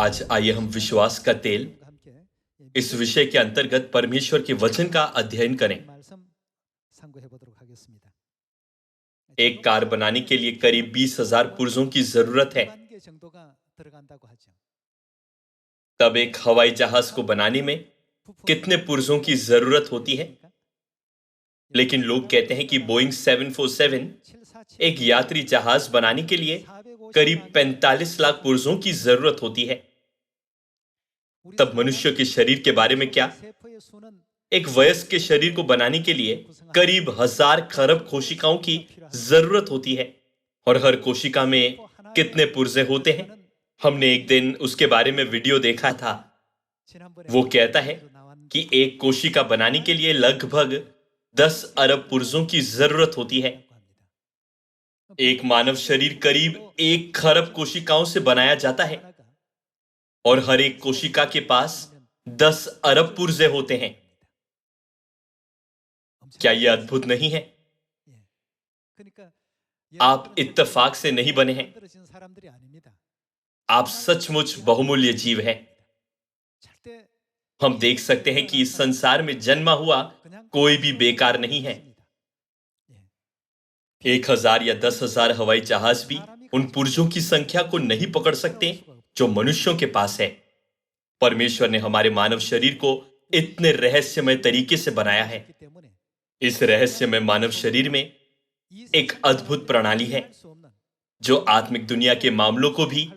आज आइए हम विश्वास का तेल इस विषय के अंतर्गत परमेश्वर के वचन का अध्ययन करें। एक कार बनाने के लिए करीब 20,000 पुर्जों की जरूरत है। तब एक हवाई जहाज को बनाने में कितने पुर्जों की जरूरत होती है? लेकिन लोग कहते हैं कि बोइंग 747 एक यात्री जहाज बनाने के लिए करीब 45 लाख पुर्जों की जरूरत होती है। तब मनुष्य के शरीर के बारे में क्या? एक वयस्क के शरीर को बनाने के लिए करीब 1,000 खरब कोशिकाओं की जरूरत होती है। और हर कोशिका में कितने पुर्जे होते हैं? हमने एक दिन उसके बारे में वीडियो देखा था। वो कहता है कि एक कोशिका बनाने के लिए लगभग 10 अरब पुर्जों की जरूरत होती है। एक मानव शरीर करीब 1 खरब कोशिकाओं से बनाया जाता है और हर एक कोशिका के पास 10 अरब पुर्जे होते हैं। क्या यह अद्भुत नहीं है? आप इत्तेफाक से नहीं बने हैं। आप सचमुच बहुमूल्य जीव हैं। हम देख सकते हैं कि इस संसार में जन्मा हुआ कोई भी बेकार नहीं है। 1,000 या 10,000 हवाई जहाज भी उन पुर्जों की संख्या को नहीं पकड़ सकते जो मनुष्यों के पास है। परमेश्वर ने हमारे मानव शरीर को इतने रहस्यमय तरीके से बनाया है। इस रहस्यमय मानव शरीर में एक अद्भुत प्रणाली है जो आत्मिक दुनिया के मामलों को भी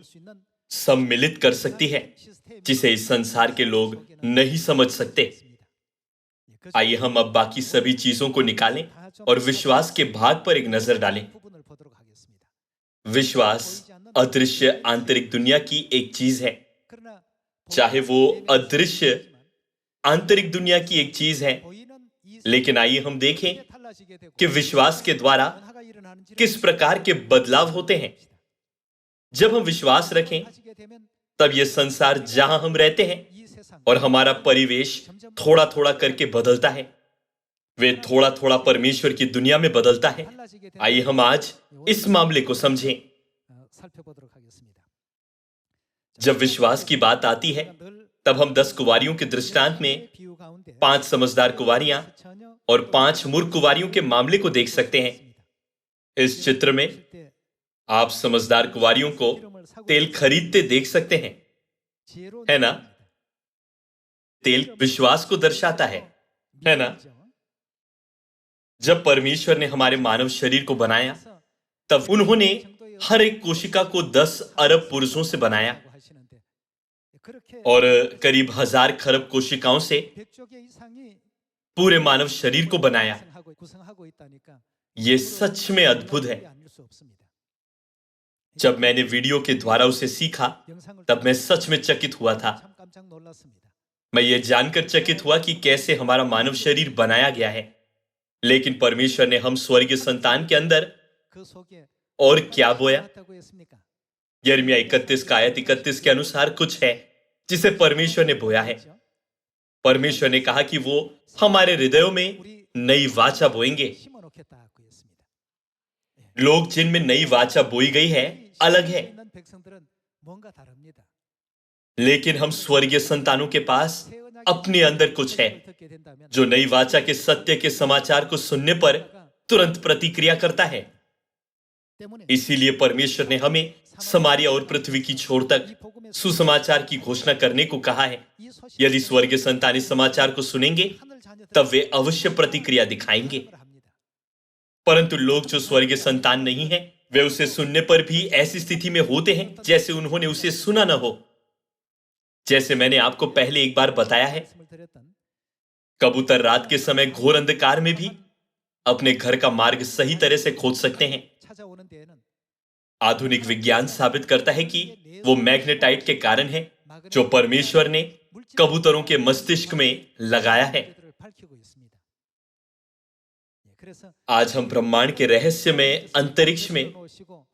सम्मिलित कर सकती है, जिसे इस संसार के लोग नहीं समझ सकते। आइए हम अब बाकी सभी चीजों को निकालें और विश्वास के भाग पर एक नजर डालें। विश्वास अदृश्य आंतरिक दुनिया की एक चीज है। चाहे वो अदृश्य आंतरिक दुनिया की एक चीज है, लेकिन आइए हम देखें कि विश्वास के द्वारा किस प्रकार के बदलाव होते हैं। जब हम विश्वास रखें, तब यह संसार जहां हम रहते हैं और हमारा परिवेश थोड़ा थोड़ा करके बदलता है। वे थोड़ा थोड़ा परमेश्वर की दुनिया में बदलता है। आइए हम आज इस मामले को समझें। जब विश्वास की बात आती है, तब हम 10 कुंवारियों के दृष्टांत में 5 समझदार कुंवारियां और 5 मूर्ख कुंवारियों के मामले को देख सकते हैं। इस चित्र में आप समझदार कुंवारियों को तेल खरीदते देख सकते हैं, है ना? तेल विश्वास को दर्शाता है ना? जब परमेश्वर ने हमारे मानव शरीर को बनाया, तब उन्होंने हर एक कोशिका को 10 अरब पुर्जों से बनाया और करीब 1,000 खरब कोशिकाओं से पूरे मानव शरीर को बनाया। यह सच में अद्भुत है। जब मैंने वीडियो के द्वारा उसे सीखा, तब मैं सच में चकित हुआ था। मैं ये जानकर चकित हुआ कि कैसे हमारा मानव शरीर बनाया गया है। लेकिन परमेश्वर ने हम स्वर्गीय संतान के अंदर और क्या बोया? यिर्मयाह 31 का आयत 31 के अनुसार कुछ है जिसे परमेश्वर ने बोया है। परमेश्वर ने कहा कि वो हमारे हृदयों में नई वाचा बोएंगे। लोग जिनमें नई वाचा बोई गई है अलग है, लेकिन हम स्वर्गीय संतानों के पास अपने अंदर कुछ है जो नई वाचा के सत्य के समाचार को सुनने पर तुरंत प्रतिक्रिया करता है। इसीलिए परमेश्वर ने हमें समारिया और पृथ्वी की छोर तक सुसमाचार की घोषणा करने को कहा है। यदि स्वर्गीय संतान इस समाचार को सुनेंगे, तब वे अवश्य प्रतिक्रिया दिखाएंगे। परंतु लोग जो स्वर्गीय संतान नहीं है, वे उसे सुनने पर भी ऐसी स्थिति में होते हैं जैसे उन्होंने उसे सुना न हो। जैसे मैंने आपको पहले एक बार बताया है, कबूतर रात के समय घोर अंधकार में भी अपने घर का मार्ग सही तरह से खोज सकते हैं। आधुनिक विज्ञान साबित करता है कि वो मैग्नेटाइट के कारण है जो परमेश्वर ने कबूतरों के मस्तिष्क में लगाया है। आज हम ब्रह्मांड के रहस्य में, अंतरिक्ष में,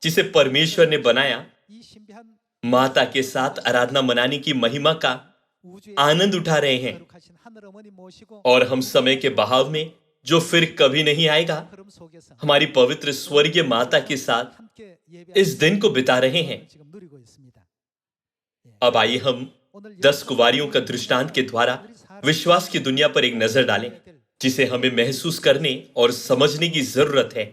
जिसे परमेश्वर ने बनाया, माता के साथ आराधना मनाने की महिमा का आनंद उठा रहे हैं। और हम समय के बहाव में, जो फिर कभी नहीं आएगा, हमारी पवित्र स्वर्गीय माता के साथ इस दिन को बिता रहे हैं। अब आइए हम 10 कुंवारियों का दृष्टांत के द्वारा विश्वास की दुनिया पर एक नजर डालें, जिसे हमें महसूस करने और समझने की जरूरत है।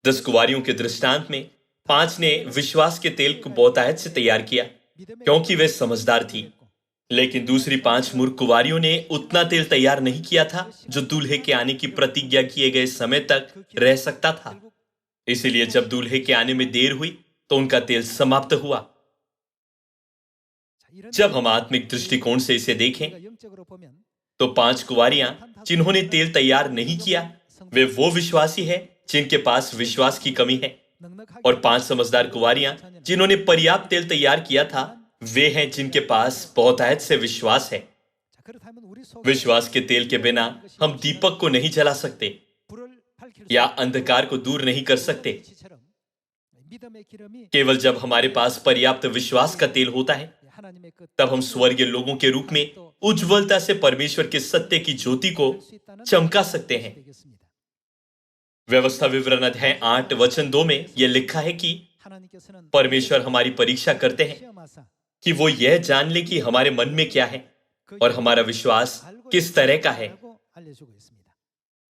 10 कुंवारियों के दृष्टांत में 5 ने विश्वास के तेल को बहुतायत से तैयार किया, क्योंकि वे समझदार थी। लेकिन दूसरी 5 मूर्ख कुंवारियों ने उतना तेल तैयार नहीं किया था जो दूल्हे के आने की प्रतिज्ञा किए गए समय तक रह सकता था। इसलिए जब दूल्हे के आने में देर हुई तो उनका तेल समाप्त हुआ। जब हम आत्मिक दृष्टिकोण से इसे देखें तो 5 कुंवारियां जिन्होंने तेल तैयार नहीं किया, वे वो विश्वासी हैं जिनके पास विश्वास की कमी है। और 5 समझदार कुंवारियां जिन्होंने पर्याप्त तेल तैयार किया था, वे हैं जिनके पास बहुतायत से विश्वास है। विश्वास के तेल के बिना हम दीपक को नहीं जला सकते या अंधकार को दूर नहीं कर सकते। केवल जब हमारे पास पर्याप्त विश्वास का तेल होता है, तब हम स्वर्गीय लोगों के रूप में उज्ज्वलता से परमेश्वर के सत्य की ज्योति को चमका सकते हैं। व्यवस्था विवरण अध्याय 8 वचन 2 में यह लिखा है कि परमेश्वर हमारी परीक्षा करते हैं कि वो यह जान ले कि हमारे मन में क्या है और हमारा विश्वास किस तरह का है।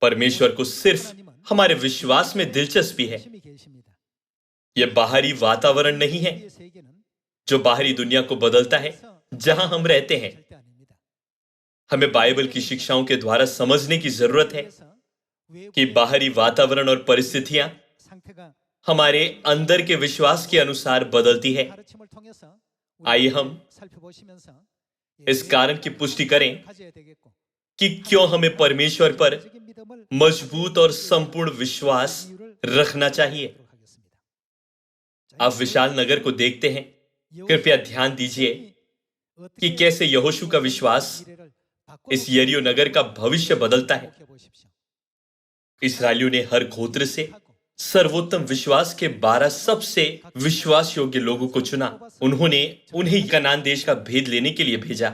परमेश्वर को सिर्फ हमारे विश्वास में दिलचस्पी है। यह बाहरी वातावरण नहीं है जो बाहरी दुनिया को बदलता है जहां हम रहते हैं। हमें बाइबल की शिक्षाओं के द्वारा समझने की जरूरत है कि बाहरी वातावरण और परिस्थितियां हमारे अंदर के विश्वास के अनुसार बदलती है। आइए हम इस कारण की पुष्टि करें कि क्यों हमें परमेश्वर पर मजबूत और संपूर्ण विश्वास रखना चाहिए। आप विशाल नगर को देखते हैं। कृपया ध्यान दीजिए कि कैसे यहोशू का विश्वास इस यरीहो नगर का भविष्य बदलता है। इस्राएलियों ने हर गोत्र से सर्वोत्तम विश्वास के 12 सबसे विश्वास योग्य लोगों को चुना। उन्होंने उन्हें कनान देश का भेद लेने के लिए भेजा।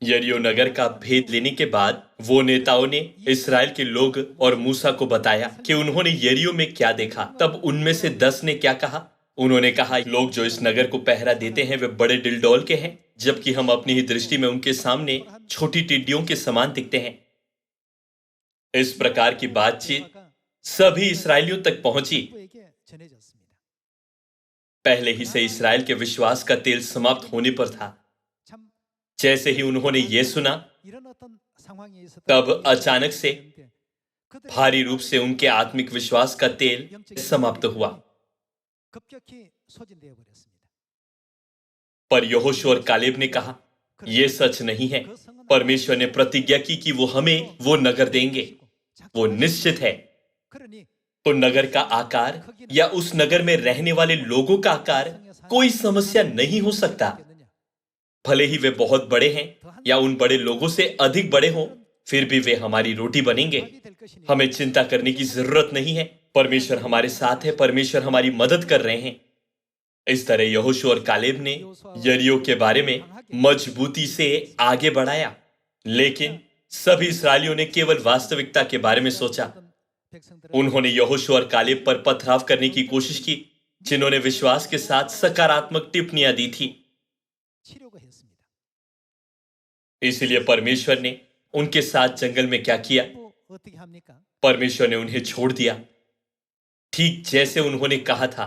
यरीहो नगर का भेद लेने के बाद वो नेताओं ने इस्राएल के लोग और मूसा को बताया कि उन्होंने यरीहो में क्या देखा। तब उनमें से 10 ने क्या कहा? उन्होंने कहा, लोग जो इस नगर को पहरा देते हैं वे बड़े डिलडौल के हैं, जबकि हम अपनी ही दृष्टि में उनके सामने छोटी टिड्डियों के समान दिखते हैं। इस प्रकार की बातचीत सभी इस्राएलियों तक पहुंची। पहले ही से इस्राएल के विश्वास का तेल समाप्त होने पर था। जैसे ही उन्होंने यह सुना, तब अचानक से भारी रूप से उनके आत्मिक विश्वास का तेल समाप्त हुआ। पर यहोशू और कालेब ने कहा, यह सच नहीं है। परमेश्वर ने प्रतिज्ञा की कि वो हमें वो नगर देंगे। वो निश्चित है। तो नगर का आकार या उस नगर में रहने वाले लोगों का आकार कोई समस्या नहीं हो सकता। भले ही वे बहुत बड़े हैं या उन बड़े लोगों से अधिक बड़े हों, फिर भी वे हमारी रोटी बनेंगे। हमें चिंता करने की जरूरत नहीं है। परमेश्वर हमारे साथ है। परमेश्वर हमारी मदद कर रहे हैं। इस तरह यहोशू और कालेब ने यरीहो के बारे में मजबूती से आगे बढ़ाया। लेकिन सभी इस्राएलियों ने केवल वास्तविकता के बारे में सोचा। उन्होंने यहोशू और कालेब पर पथराव करने की कोशिश की, जिन्होंने विश्वास के साथ सकारात्मक टिप्पणियां दी थी। इसलिए परमेश्वर ने उनके साथ जंगल में क्या किया? परमेश्वर ने उन्हें छोड़ दिया, ठीक जैसे उन्होंने कहा था।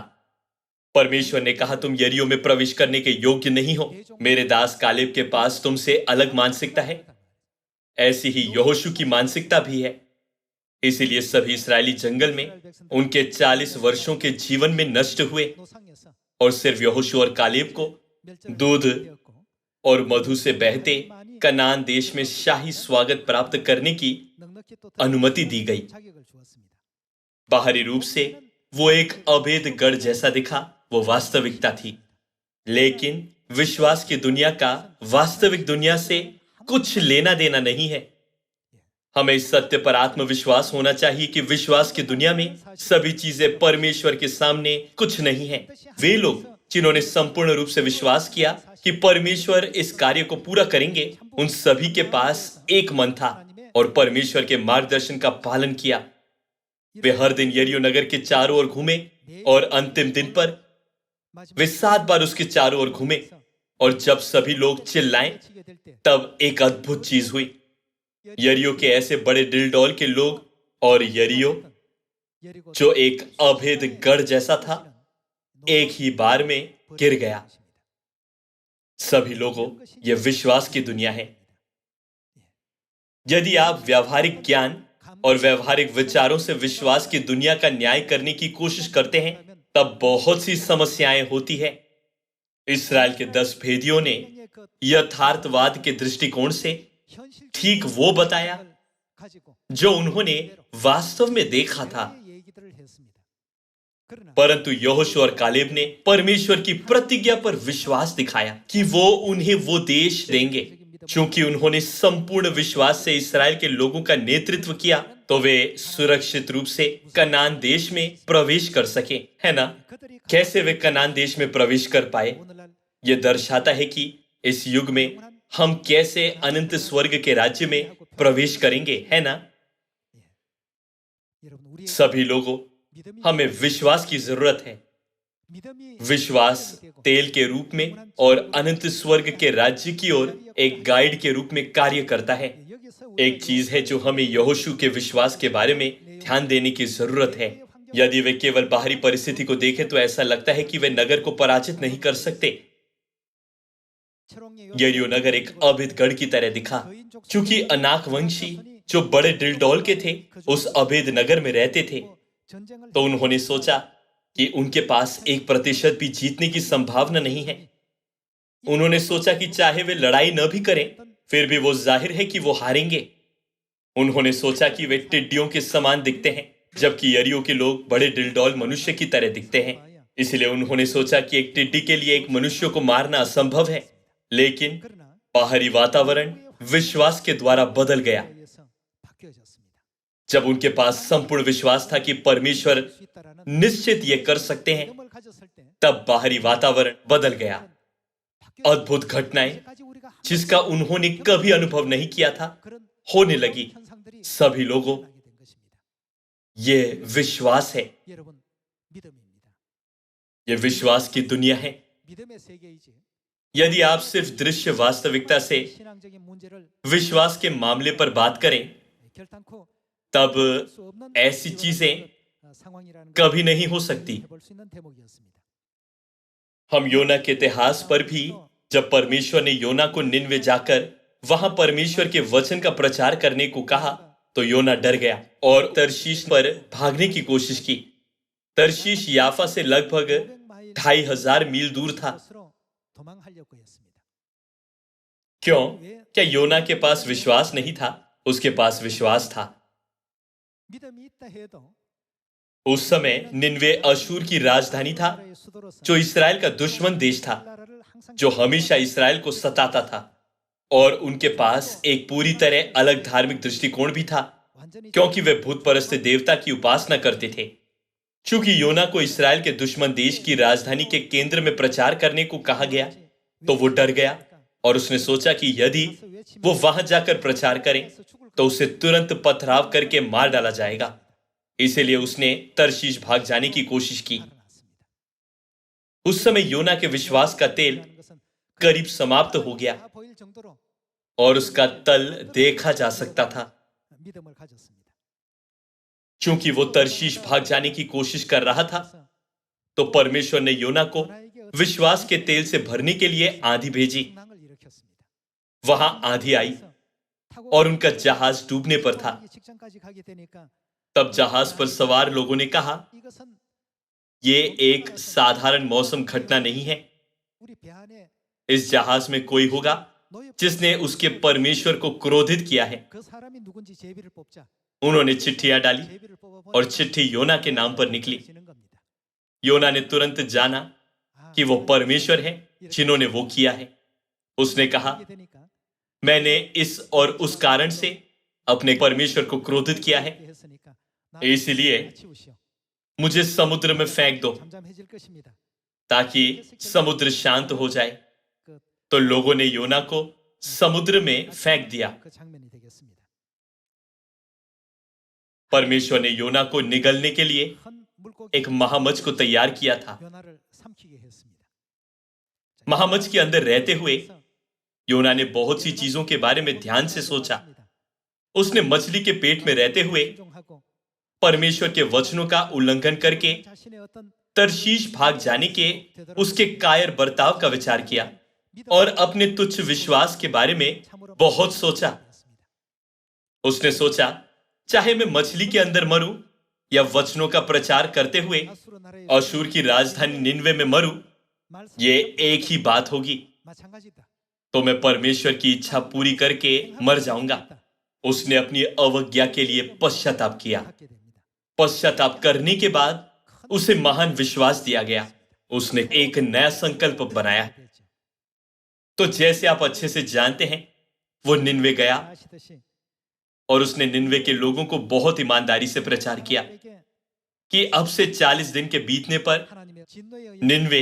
परमेश्वर ने कहा, तुम यरीहो में प्रवेश करने के योग्य नहीं हो। मेरे दास कालेब के पास तुमसे अलग मानसिकता है। ऐसी ही यहोशू की मानसिकता भी है। इसीलिए सभी इस्राएली जंगल में उनके 40 वर्षों के जीवन में नष्ट हुए और सिर्फ यहोशू और कालेब को दूध और मधु से बहते कनान देश में शाही स्वागत प्राप्त करने की अनुमति दी गई। बाहरी रूप से वो एक अभेद गढ़ जैसा दिखा, वो वास्तविकता थी। लेकिन विश्वास की दुनिया का वास्तविक दुनिया से कुछ लेना देना नहीं है। हमें इस सत्य पर आत्मविश्वास होना चाहिए कि विश्वास की दुनिया में सभी चीजें परमेश्वर के सामने कुछ नहीं है। वे लोग जिन्होंने संपूर्ण रूप से विश्वास किया कि परमेश्वर इस कार्य को पूरा करेंगे, उन सभी के पास एक मन था और परमेश्वर के मार्गदर्शन का पालन किया। वे हर दिन यरीहो नगर के चारों ओर घूमे और अंतिम दिन पर वे 7 बार उसके चारों ओर घूमे और जब सभी लोग चिल्लाएं तब एक अद्भुत चीज हुई। यरीहो के ऐसे बड़े डिलडौल के लोग और यरीहो जो एक अभेद गढ़ जैसा था एक ही बार में गिर गया। सभी लोगों, यह विश्वास की दुनिया है। यदि आप व्यवहारिक ज्ञान और व्यवहारिक विचारों से विश्वास की दुनिया का न्याय करने की कोशिश करते हैं तब बहुत सी समस्याएं होती है। इस्राएल के 10 भेदियों ने यथार्थवाद के दृष्टिकोण से ठीक वो बताया जो उन्होंने वास्तव में देखा था। परंतु यहोशू और कालेब ने परमेश्वर की प्रतिज्ञा पर विश्वास दिखाया कि वो उन्हें वो देश देंगे। चूंकि उन्होंने संपूर्ण विश्वास से इस्राएल के लोगों का नेतृत्व किया तो वे सुरक्षित रूप से कनान देश में प्रवेश कर सके, है ना? कैसे वे कनान देश में प्रवेश कर पाए? यह दर्शाता है कि इस युग में हम कैसे अनंत स्वर्ग के राज्य में प्रवेश करेंगे, है ना? सभी लोगों, हमें विश्वास की जरूरत है। विश्वास तेल के रूप में और अनंत स्वर्ग के राज्य की ओर एक गाइड के रूप में कार्य करता है। एक चीज है जो हमें यहोशू के विश्वास के बारे में ध्यान देने की जरूरत है। यदि वे केवल बाहरी परिस्थिति को देखें तो ऐसा लगता है कि वे नगर को पराजित नहीं कर सकते। यरीहो नगर एक अभेद गढ़ की तरह दिखा, क्योंकि अनाक वंशी जो बड़े डिलडौल के थे उस अभेद नगर में रहते थे। तो उन्होंने सोचा कि उनके पास 1% भी जीतने की संभावना नहीं है। उन्होंने सोचा कि चाहे वे लड़ाई न भी करें फिर भी वो जाहिर है कि वो हारेंगे। उन्होंने सोचा कि वे टिड्डियों के समान दिखते हैं जबकि यरीहो के लोग बड़े डिलडौल मनुष्य की तरह दिखते हैं। इसलिए उन्होंने सोचा कि एक टिड्डी के लिए एक मनुष्य को मारना असंभव है। लेकिन बाहरी वातावरण विश्वास के द्वारा बदल गया। जब उनके पास संपूर्ण विश्वास था कि परमेश्वर निश्चित ये कर सकते हैं, तब बाहरी वातावरण बदल गया। अद्भुत घटनाएं जिसका उन्होंने कभी अनुभव नहीं किया था होने लगी। सभी लोगों, ये विश्वास है। ये विश्वास की दुनिया है। यदि आप सिर्फ दृश्य वास्तविकता से विश्वास के मामले पर बात करें तब ऐसी चीजें कभी नहीं हो सकती। हम योना के इतिहास पर भी जब परमेश्वर ने योना को निनवे जाकर वहां परमेश्वर के वचन का प्रचार करने को कहा तो योना डर गया और तर्शीश पर भागने की कोशिश की। तर्शीश याफा से लगभग 2500 मील दूर था। क्यों? क्या योना के पास विश्वास नहीं था? उसके पास विश्वास था। उस समय निनवे अशूर की राजधानी था जो इसराइल का दुश्मन देश था, जो हमेशा इसराइल को सताता था। और उनके पास एक पूरी तरह अलग धार्मिक दृष्टिकोण भी था क्योंकि वे भूत परस्त देवता की उपासना करते थे। चूंकि योना को इसराइल के दुश्मन देश की राजधानी के केंद्र में प्रचार करने को कहा गया तो वो डर गया और उसने सोचा कि यदि वो वहां जाकर प्रचार करे तो उसे तुरंत पथराव करके मार डाला जाएगा। इसलिए उसने तर्शीश भाग जाने की कोशिश की। उस समय योना के विश्वास का तेल करीब समाप्त हो गया और उसका तल देखा जा सकता था। क्योंकि वो तर्शीश भाग जाने की कोशिश कर रहा था तो परमेश्वर ने योना को विश्वास के तेल से भरने के लिए आंधी भेजी। वहां आंधी आई और उनका जहाज डूबने पर था। तब जहाज पर सवार लोगों ने कहा, यह एक साधारण मौसम घटना नहीं है। इस जहाज में कोई होगा जिसने उसके परमेश्वर को क्रोधित किया है। उन्होंने चिट्ठियां डाली और चिट्ठी योना के नाम पर निकली। योना ने तुरंत जाना कि वो परमेश्वर है जिन्होंने वो किया है। उसने कहा, मैंने इस और उस कारण से अपने परमेश्वर को क्रोधित किया है, इसलिए मुझे समुद्र में फेंक दो ताकि समुद्र शांत हो जाए। तो लोगों ने योना को समुद्र में फेंक दिया। परमेश्वर ने योना को निगलने के लिए एक महामच को तैयार किया था। महामच के अंदर रहते हुए योना ने बहुत सी चीजों के बारे में ध्यान से सोचा। उसने मछली के पेट में रहते हुए परमेश्वर के वचनों का उल्लंघन करके तरशीश भाग जाने के उसके कायर बर्ताव का विचार किया और अपने तुच्छ विश्वास के बारे में बहुत सोचा। उसने सोचा, चाहे मैं मछली के अंदर मरूं या वचनों का प्रचार करते हुए अशूर की राजधानी निनवे में मरूं, ये एक ही बात होगी, तो मैं परमेश्वर की इच्छा पूरी करके मर जाऊंगा। उसने अपनी अवज्ञा के लिए पश्चाताप किया। पश्चाताप करने के बाद उसे महान विश्वास दिया गया। उसने एक नया संकल्प बनाया। तो जैसे आप अच्छे से जानते हैं, वो निनवे गया और उसने निनवे के लोगों को बहुत ईमानदारी से प्रचार किया कि अब से 40 दिन के बीतने पर निनवे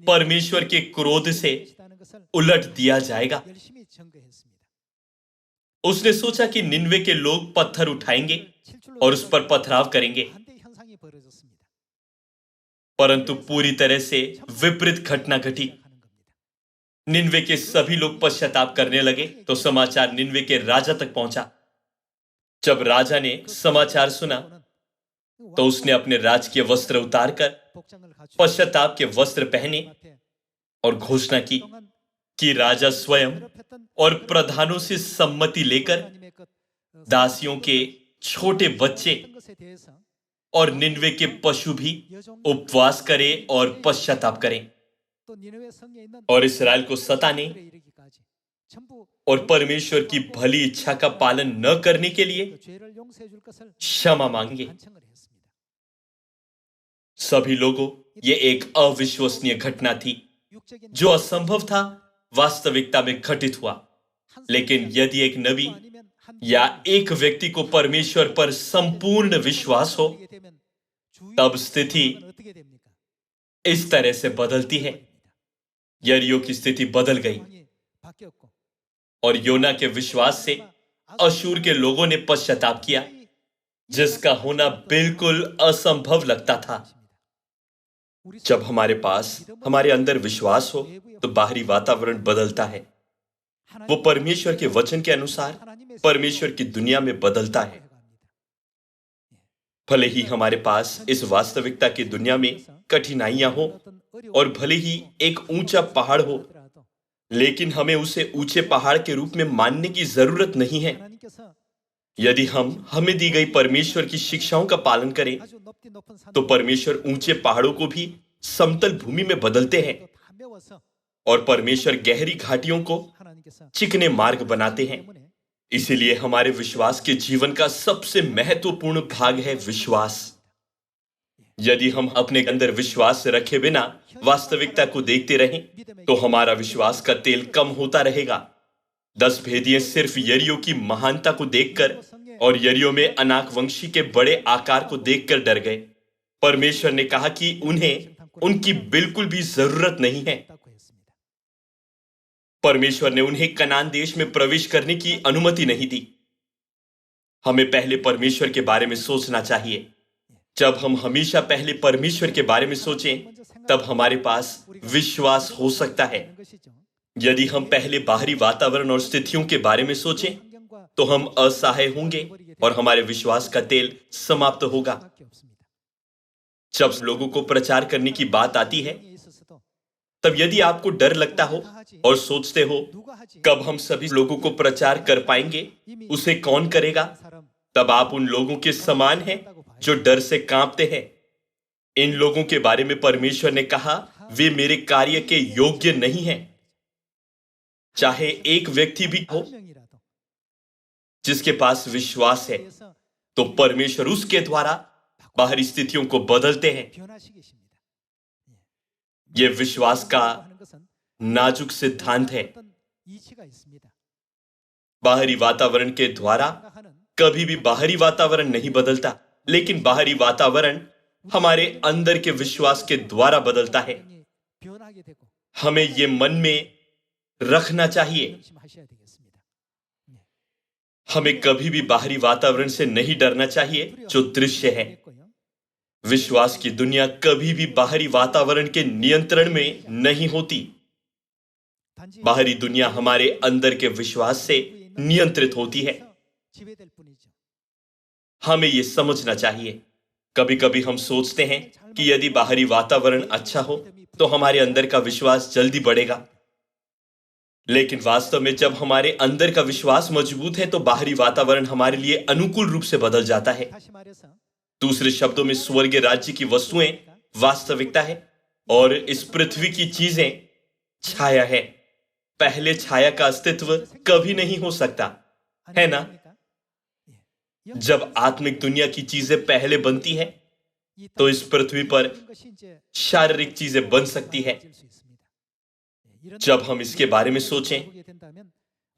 परमेश्वर के क्रोध से उलट दिया जाएगा। उसने सोचा कि निनवे के लोग पत्थर उठाएंगे और उस पर पथराव करेंगे, परंतु पूरी तरह से विपरीत घटना घटी। निनवे के सभी लोग पश्चाताप करने लगे तो समाचार निनवे के राजा तक पहुंचा। जब राजा ने समाचार सुना तो उसने अपने राजकीय वस्त्र उतारकर पश्चाताप के वस्त्र पहने और घोषणा की कि राजा स्वयं और प्रधानों से सम्मति लेकर दासियों के छोटे बच्चे और निनवे के पशु भी उपवास करें और पश्चाताप करें और इसराइल को सताने और परमेश्वर की भली इच्छा का पालन न करने के लिए क्षमा मांगे। सभी लोगों, ये एक अविश्वसनीय घटना थी। जो असंभव था वास्तविकता में घटित हुआ। लेकिन यदि एक नबी या एक व्यक्ति को परमेश्वर पर संपूर्ण विश्वास हो, तब स्थिति इस तरह से बदलती है। यरीहो की स्थिति बदल गई और योना के विश्वास से अशूर के लोगों ने पश्चाताप किया, जिसका होना बिल्कुल असंभव लगता था। जब हमारे पास हमारे अंदर विश्वास हो तो बाहरी वातावरण बदलता है। वो परमेश्वर के वचन के अनुसार परमेश्वर की दुनिया में बदलता है। भले ही हमारे पास इस वास्तविकता की दुनिया में कठिनाइयां हो और भले ही एक ऊंचा पहाड़ हो, लेकिन हमें उसे ऊंचे पहाड़ के रूप में मानने की जरूरत नहीं है। यदि हम हमें दी गई परमेश्वर की शिक्षाओं का पालन करें तो परमेश्वर ऊंचे पहाड़ों को भी समतल भूमि में बदलते हैं और परमेश्वर गहरी घाटियों को चिकने मार्ग बनाते हैं। इसीलिए हमारे विश्वास के जीवन का सबसे महत्वपूर्ण भाग है विश्वास। यदि हम अपने अंदर विश्वास रखे बिना वास्तविकता को देखते रहें तो हमारा विश्वास का तेल कम होता रहेगा। 10 भेदिए सिर्फ यरीहो की महानता को देखकर और यरीहो में अनाक वंशी के बड़े आकार को देखकर डर गए। परमेश्वर ने कहा कि उन्हें उनकी बिल्कुल भी जरूरत नहीं है। परमेश्वर ने उन्हें कनान देश में प्रवेश करने की अनुमति नहीं दी। हमें पहले परमेश्वर के बारे में सोचना चाहिए। जब हम हमेशा पहले परमेश्वर के बारे में सोचें, तब हमारे पास विश्वास हो सकता है। यदि हम पहले बाहरी वातावरण और स्थितियों के बारे में सोचें, तो हम असहाय होंगे और हमारे विश्वास का तेल समाप्त होगा। जब लोगों को प्रचार करने की बात आती है, तब यदि आपको डर लगता हो और सोचते हो कब हम सभी लोगों को प्रचार कर पाएंगे, उसे कौन करेगा, तब आप उन लोगों के समान हैं जो डर से कांपते हैं। इन लोगों के बारे में परमेश्वर ने कहा, वे मेरे कार्य के योग्य नहीं हैं। चाहे एक व्यक्ति भी हो जिसके पास विश्वास है, तो परमेश्वर उसके द्वारा बाहरी स्थितियों को बदलते हैं। यह विश्वास का नाजुक सिद्धांत है। बाहरी वातावरण के द्वारा कभी भी बाहरी वातावरण नहीं बदलता, लेकिन बाहरी वातावरण हमारे अंदर के विश्वास के द्वारा बदलता है। हमें यह मन में रखना चाहिए। हमें कभी भी बाहरी वातावरण से नहीं डरना चाहिए जो दृश्य है। विश्वास की दुनिया कभी भी बाहरी वातावरण के नियंत्रण में नहीं होती। बाहरी दुनिया हमारे अंदर के विश्वास से नियंत्रित होती है। हमें यह समझना चाहिए। कभी कभी हम सोचते हैं कि यदि बाहरी वातावरण अच्छा हो तो हमारे अंदर का विश्वास जल्दी बढ़ेगा, लेकिन वास्तव में जब हमारे अंदर का विश्वास मजबूत है तो बाहरी वातावरण हमारे लिए अनुकूल रूप से बदल जाता है। दूसरे शब्दों में स्वर्गीय राज्य की वस्तुएं वास्तविकता है और इस पृथ्वी की चीजें छाया है। पहले छाया का अस्तित्व कभी नहीं हो सकता, है ना? जब आत्मिक दुनिया की चीजें पहले बनती है तो इस पृथ्वी पर शारीरिक चीजें बन सकती है। जब हम इसके बारे में सोचें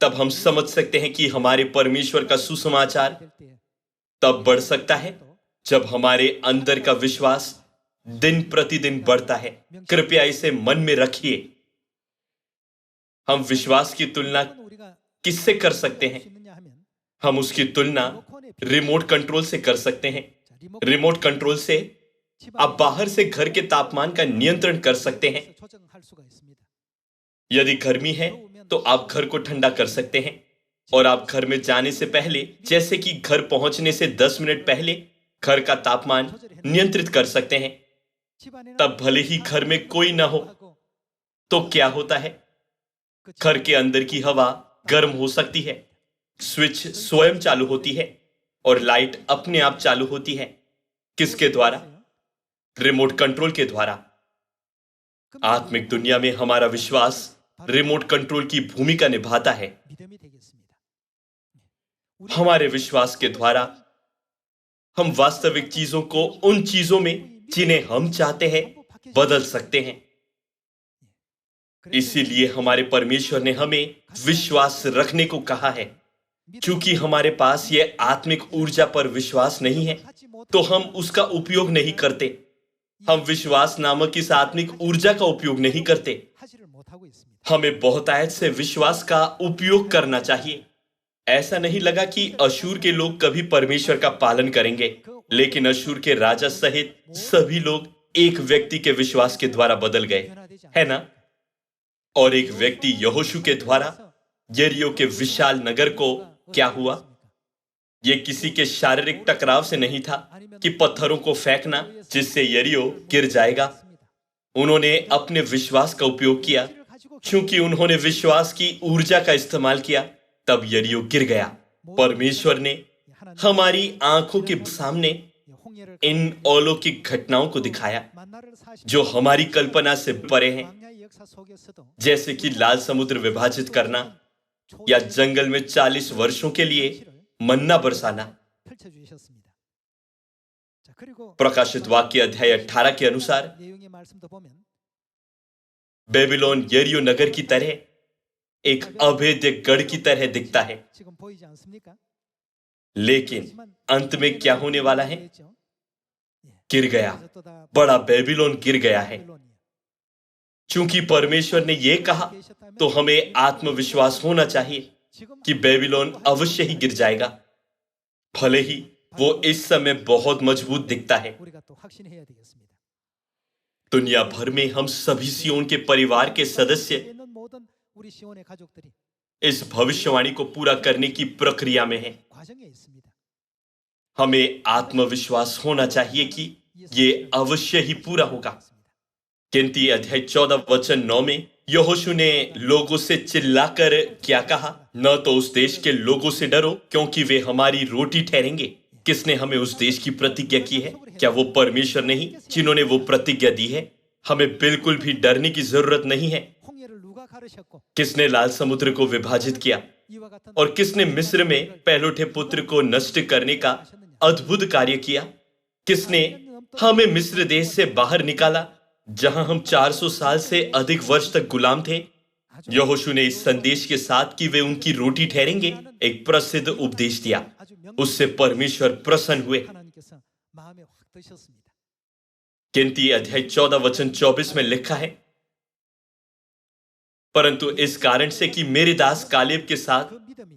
तब हम समझ सकते हैं कि हमारे परमेश्वर का सुसमाचार तब बढ़ सकता है जब हमारे अंदर का विश्वास दिन प्रतिदिन बढ़ता है। कृपया इसे मन में रखिए। हम विश्वास की तुलना किससे कर सकते हैं? हम उसकी तुलना रिमोट कंट्रोल से कर सकते हैं। रिमोट कंट्रोल से आप बाहर से घर के तापमान का नियंत्रण कर सकते हैं। यदि गर्मी है तो आप घर को ठंडा कर सकते हैं और आप घर में जाने से पहले, जैसे कि घर पहुंचने से 10 मिनट पहले, घर का तापमान नियंत्रित कर सकते हैं। तब भले ही घर में कोई ना हो तो क्या होता है? घर के अंदर की हवा गर्म हो सकती है। स्विच स्वयं चालू होती है और लाइट अपने आप चालू होती है। किसके द्वारा? रिमोट कंट्रोल के द्वारा। आत्मिक दुनिया में हमारा विश्वास रिमोट कंट्रोल की भूमिका निभाता है। हमारे विश्वास के द्वारा हम वास्तविक चीजों को उन चीजों में जिन्हें हम चाहते हैं बदल सकते हैं। इसीलिए हमारे परमेश्वर ने हमें विश्वास रखने को कहा है। क्योंकि हमारे पास यह आत्मिक ऊर्जा पर विश्वास नहीं है तो हम उसका उपयोग नहीं करते। हम विश्वास नामक इस आत्मिक ऊर्जा का उपयोग नहीं करते। हमें बहुतायत से विश्वास का उपयोग करना चाहिए। ऐसा नहीं लगा कि अशूर के लोग कभी परमेश्वर का पालन करेंगे, लेकिन अशूर के राजा सहित सभी लोग एक व्यक्ति के विश्वास के द्वारा बदल गए, है ना? और एक व्यक्ति यहोशू के द्वारा यरीहो के विशाल नगर को क्या हुआ? यह किसी के शारीरिक टकराव से नहीं था कि पत्थरों को फेंकना जिससे यरीहो गिर जाएगा। उन्होंने अपने विश्वास का उपयोग किया। क्योंकि उन्होंने विश्वास की ऊर्जा का इस्तेमाल किया तब यरीहो गिर गया। परमेश्वर ने हमारी आंखों के सामने इन अलौकिक घटनाओं को दिखाया जो हमारी कल्पना से परे हैं, जैसे कि लाल समुद्र विभाजित करना या जंगल में 40 वर्षों के लिए मन्ना बरसाना। प्रकाशित वाक्य अध्याय 18 के अनुसार बेबीलोन यरीहो नगर की तरह एक अभेद्य गढ़ की तरह दिखता है, लेकिन अंत में क्या होने वाला है? गिर गया। बड़ा बेबीलोन गिर गया है। चूंकि परमेश्वर ने यह कहा तो हमें आत्मविश्वास होना चाहिए कि बेबीलोन अवश्य ही गिर जाएगा, भले ही वो इस समय बहुत मजबूत दिखता है। दुनिया भर में हम सभी सियोन के परिवार के सदस्य इस भविष्यवाणी को पूरा करने की प्रक्रिया में हैं। हमें आत्मविश्वास होना चाहिए कि ये अवश्य ही पूरा होगा। गिनती अध्याय 14 वचन 9 में यहोशू ने लोगों से चिल्लाकर क्या कहा? न तो उस देश के लोगों से डरो क्योंकि वे हमारी रोटी ठहरेंगे। किसने हमें उस देश की प्रतिज्ञा की है? क्या वो परमेश्वर नहीं जिन्होंने वो प्रतिज्ञा दी है? हमें बिल्कुल भी डरने की जरूरत नहीं है। किसने लाल समुद्र को विभाजित किया और किसने मिस्र में पहलोठे पुत्र को नष्ट करने का अद्भुत कार्य किया? किसने हमें मिस्र देश से बाहर निकाला जहां हम 400 साल से अधिक वर्ष तक गुलाम थे? यहोशू ने इस संदेश के साथ कि वे उनकी रोटी ठहरेंगे एक प्रसिद्ध उपदेश दिया। उससे परमेश्वर प्रसन्न हुए। गिनती अध्याय 14 वचन 24 में लिखा है, परंतु इस कारण से कि मेरे दास कालेब के साथ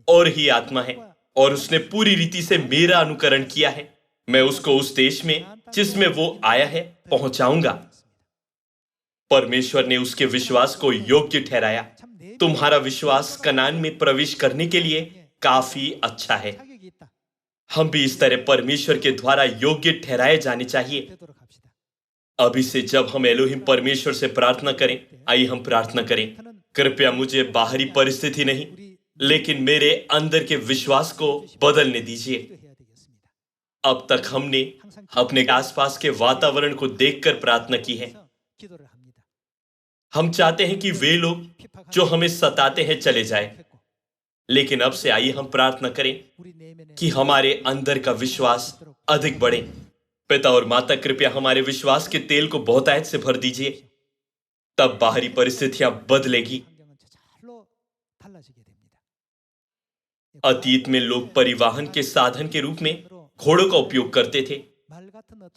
और ही आत्मा है और उसने पूरी रीति से मेरा अनुकरण किया है, मैं उसको उस देश में जिसमें वो आया है पहुंचाऊंगा। परमेश्वर ने उसके विश्वास को योग्य ठहराया। तुम्हारा विश्वास कनान में प्रवेश करने के लिए काफी अच्छा है। हम भी इस तरह परमेश्वर के द्वारा योग्य ठहराए जाने चाहिए। अभी से जब हम एलोहिम परमेश्वर से प्रार्थना करें, आइए हम प्रार्थना करें, कृपया मुझे बाहरी परिस्थिति नहीं लेकिन मेरे अंदर के विश्वास को बदलने दीजिए। अब तक हमने अपने आसपास के वातावरण को देखकर प्रार्थना की है। हम चाहते हैं कि वे लोग जो हमें सताते हैं चले जाएं, लेकिन अब से आइए हम प्रार्थना करें कि हमारे अंदर का विश्वास अधिक बढ़े। पिता और माता, कृपया हमारे विश्वास के तेल को बहुतायत से भर दीजिए, तब बाहरी परिस्थितियां बदलेगी। अतीत में लोग परिवहन के साधन के रूप में घोड़ों का उपयोग करते थे।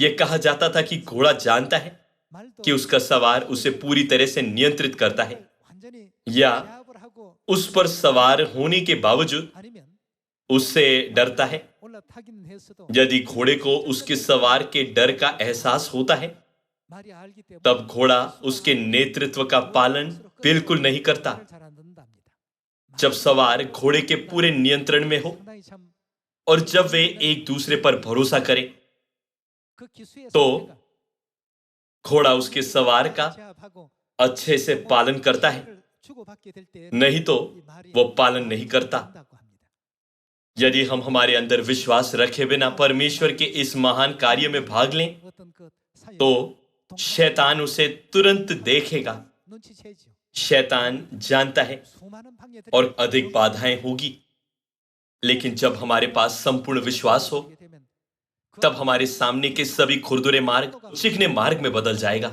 यह कहा जाता था कि घोड़ा जानता है कि उसका सवार उसे पूरी तरह से नियंत्रित करता है, या उस पर सवार होने के बावजूद उससे डरता है। यदि घोड़े को उसके सवार के डर का एहसास होता है, तब घोड़ा उसके नेतृत्व का पालन बिल्कुल नहीं करता। जब सवार घोड़े के पूरे नियंत्रण में हो और जब वे एक दूसरे पर भरोसा करें, तो घोड़ा उसके सवार का अच्छे से पालन करता है, नहीं तो वो पालन नहीं करता। यदि हम हमारे अंदर विश्वास रखे बिना परमेश्वर के इस महान कार्य में भाग लें, तो शैतान उसे तुरंत देखेगा। शैतान जानता है और अधिक बाधाएं होगी, लेकिन जब हमारे पास संपूर्ण विश्वास हो, तब हमारे सामने के सभी खुरदुरे मार्ग चिकने मार्ग में बदल जाएगा।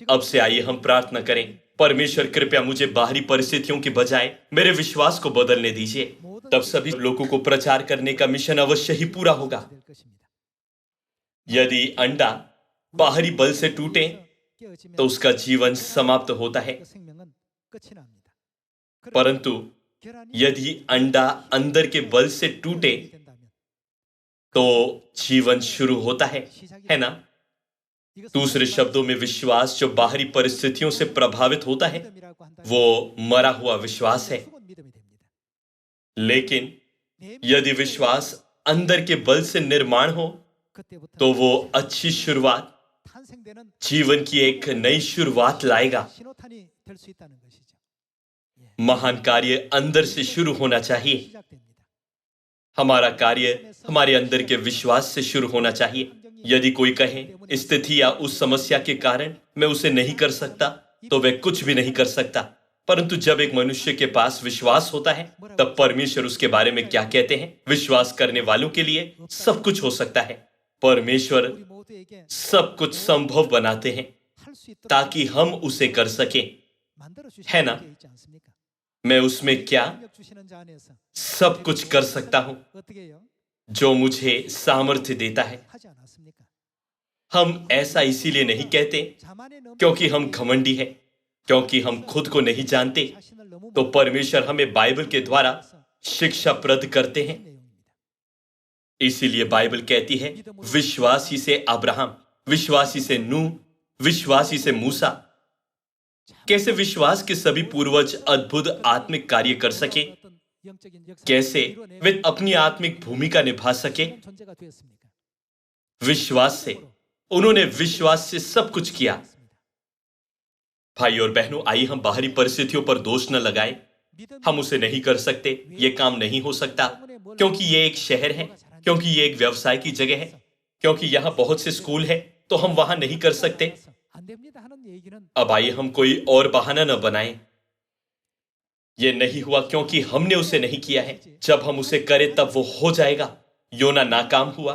अब से आइए हम प्रार्थना करें, परमेश्वर कृपया मुझे बाहरी परिस्थितियों के बजाय मेरे विश्वास को बदलने दीजिए, तब सभी लोगों को प्रचार करने का मिशन अवश्य ही पूरा होगा। यदि अंडा बाहरी बल से टूटे तो उसका जीवन समाप्त होता है, परंतु यदि अंडा अंदर के बल से टूटे तो जीवन शुरू होता है ना? दूसरे शब्दों में, विश्वास जो बाहरी परिस्थितियों से प्रभावित होता है वो मरा हुआ विश्वास है। लेकिन यदि विश्वास अंदर के बल से निर्माण हो तो वो अच्छी शुरुआत, जीवन की एक नई शुरुआत लाएगा। महान कार्य अंदर से शुरू होना चाहिए। हमारा कार्य हमारे अंदर के विश्वास से शुरू होना चाहिए। यदि कोई कहे स्थिति या उस समस्या के कारण मैं उसे नहीं कर सकता, तो वह कुछ भी नहीं कर सकता। परंतु जब एक मनुष्य के पास विश्वास होता है, तब परमेश्वर उसके बारे में क्या कहते हैं? विश्वास करने वालों के लिए सब कुछ हो सकता है। परमेश्वर सब कुछ संभव बनाते हैं ताकि हम उसे कर सकें, है ना? मैं उसमें क्या सब कुछ कर सकता हूं जो मुझे सामर्थ्य देता है। हम ऐसा इसीलिए नहीं कहते क्योंकि हम घमंडी हैं, क्योंकि हम खुद को नहीं जानते। तो परमेश्वर हमें बाइबल के द्वारा शिक्षा प्रद करते हैं। इसीलिए बाइबल कहती है, विश्वासी से अब्राहम, विश्वासी से नूह, विश्वासी से मूसा। कैसे विश्वास के सभी पूर्वज अद्भुत आत्मिक कार्य कर सके, कैसे वे अपनी आत्मिक भूमिका निभा सके। विश्वास से, उन्होंने विश्वास से सब कुछ किया। भाई और बहनों, आइए हम बाहरी परिस्थितियों पर दोष न लगाएं। हम उसे नहीं कर सकते, यह काम नहीं हो सकता क्योंकि यह एक शहर है, क्योंकि यह एक व्यवसाय की जगह है, क्योंकि यहां बहुत से स्कूल है, तो हम वहां नहीं कर सकते। अब आइए हम कोई और बहाना न बनाएं। यह नहीं हुआ क्योंकि हमने उसे नहीं किया है। जब हम उसे करें तब वो हो जाएगा। योना नाकाम हुआ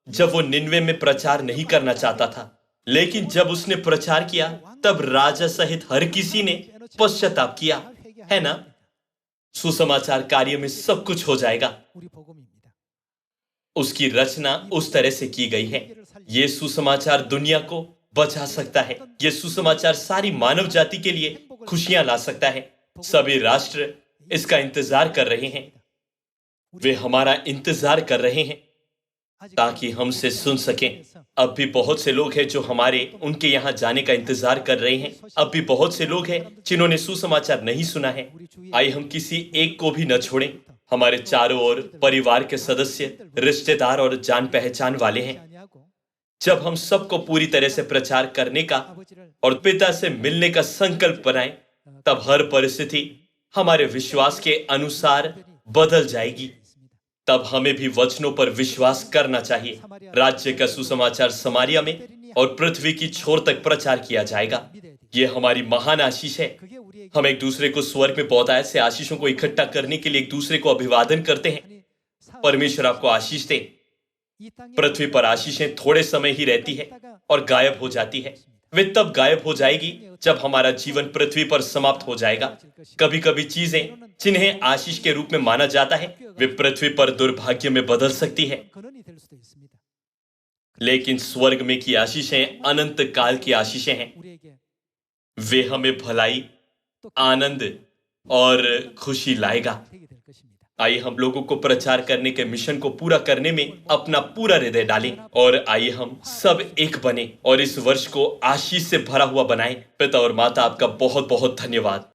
जब वो निन्वे में प्रचार नहीं करना चाहता था, लेकिन जब उसने प्रचार किया तब राजा सहित हर किसी ने पश्चाताप किया, है ना? सुसमाचार कार्य में सब कुछ हो जाएगा। उसकी रचना उस तरह से की गई है। यह सुसमाचार दुनिया को बचा सकता है। यह सुसमाचार सारी मानव जाति के लिए खुशियां ला सकता है। सभी राष्ट्र इसका इंतजार कर रहे हैं। वे हमारा इंतजार कर रहे हैं। ताकि हमसे सुन सकें। अब भी बहुत से लोग हैं जो हमारे उनके यहाँ जाने का इंतजार कर रहे हैं। अब भी बहुत से लोग हैं जिन्होंने सुसमाचार नहीं सुना है। आइए हम किसी एक को भी न छोड़ें। हमारे चारों ओर परिवार के सदस्य, रिश्तेदार और जान पहचान वाले हैं। जब हम सबको पूरी तरह से प्रचार करने का और पिता से मिलने का संकल्प बनाएं, तब हर परिस्थिति हमारे विश्वास के अनुसार बदल जाएगी। तब हमें भी वचनों पर विश्वास करना चाहिए। राज्य का सुसमाचार समारिया में और पृथ्वी की छोर तक प्रचार किया जाएगा। यह हमारी महान आशीष है। हम एक दूसरे को स्वर्ग में बहुतायत से आशीषों को इकट्ठा करने के लिए एक दूसरे को अभिवादन करते हैं। परमेश्वर आपको आशीष दे। पृथ्वी पर आशीषें थोड़े समय ही रहती है और गायब हो जाती है। वे तब गायब हो जाएगी जब हमारा जीवन पृथ्वी पर समाप्त हो जाएगा। कभी कभी चीजें जिन्हें आशीष के रूप में माना जाता है, वे पृथ्वी पर दुर्भाग्य में बदल सकती है। लेकिन स्वर्ग में की आशीषें अनंत काल की आशीषें हैं। वे हमें भलाई, आनंद और खुशी लाएगा। आइए हम लोगों को प्रचार करने के मिशन को पूरा करने में अपना पूरा हृदय डालें और आइए हम सब एक बने और इस वर्ष को आशीष से भरा हुआ बनाएं। पिता और माता, आपका बहुत बहुत धन्यवाद।